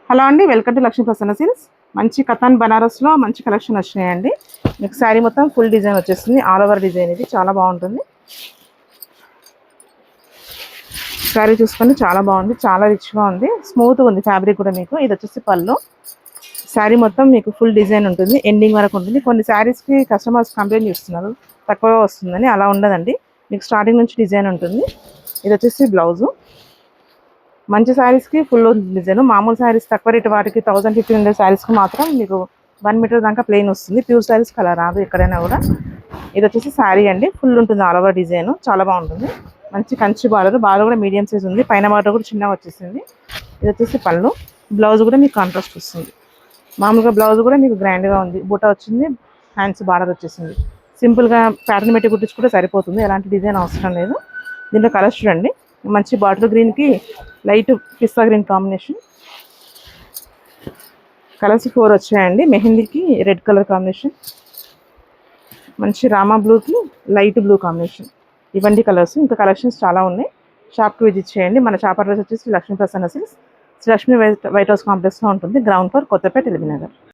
Hello అండి, welcome to Lakshmi Prasanna silks. మంచి కథాన్ బనారస్లో మంచి కలెక్షన్ వచ్చినాయండి. మీకు శారీ మొత్తం ఫుల్ డిజైన్ వచ్చేస్తుంది. ఆల్ ఓవర్ డిజైన్ ఇది చాలా బాగుంటుంది. శారీ చూసుకొని చాలా బాగుంది, చాలా రిచ్గా ఉంది, స్మూత్గా ఉంది ఫ్యాబ్రిక్ కూడా. మీకు ఇది వచ్చేసి పళ్ళు. శారీ మొత్తం మీకు ఫుల్ డిజైన్ ఉంటుంది, ఎండింగ్ వరకు ఉంటుంది. కొన్ని శారీస్కి కస్టమర్స్ కంప్లైంట్ చేస్తున్నారు తక్కువగా వస్తుందని. అలా ఉండదండి, మీకు స్టార్టింగ్ నుంచి డిజైన్ ఉంటుంది. ఇది వచ్చేసి బ్లౌజు. మంచి శారీస్కి ఫుల్ డిజైన్. మామూలు శారీస్ తక్కువ రేటు వాటికి 1500 శారీస్కి మాత్రం మీకు 1 మీటర్ దాకా ప్లెయిన్ వస్తుంది. ప్యూర్ శారీస్ కలర్ రాదు ఎక్కడైనా కూడా. ఇది వచ్చేసి శారీ అండి, ఫుల్ ఉంటుంది ఆల్ ఓవర్ డిజైన్, చాలా బాగుంటుంది. మంచి కంచి బార్డర్ కూడా మీడియం సైజ్ ఉంది, పైన బార్డర్ కూడా చిన్నగా వచ్చేసింది. ఇది వచ్చేసి పళ్ళు. బ్లౌజ్ కూడా మీకు కాంట్రాస్ట్ వస్తుంది. మామూలుగా బ్లౌజ్ కూడా మీకు గ్రాండ్గా ఉంది, బూటా వచ్చింది, హ్యాండ్స్ బార్డర్ వచ్చేసింది. సింపుల్గా ప్యాటర్న్ పెట్టి కుట్టించుకుంటే సరిపోతుంది, ఎలాంటి డిజైన్ అవసరం లేదు. దీంట్లో కలర్స్ చూడండి. మంచి బాటిల్ గ్రీన్కి లైట్ పిస్తా గ్రీన్ కాంబినేషన్. కలర్స్ 4 వచ్చాయండి. మెహందీకి రెడ్ కలర్ కాంబినేషన్, మంచి రామా బ్లూకి లైట్ బ్లూ కాంబినేషన్. ఇవన్నీ కలర్స్. ఇంకా కలెక్షన్స్ చాలా ఉన్నాయి. షాప్కి విజిట్ చేయండి. మన షాప్ అడ్రస్ వచ్చేసి Lakshmi Prasanna silks, Lakshmi white house కాంప్లెక్స్లో ఉంటుంది, ground floor, Kothapeta, LB Nagar.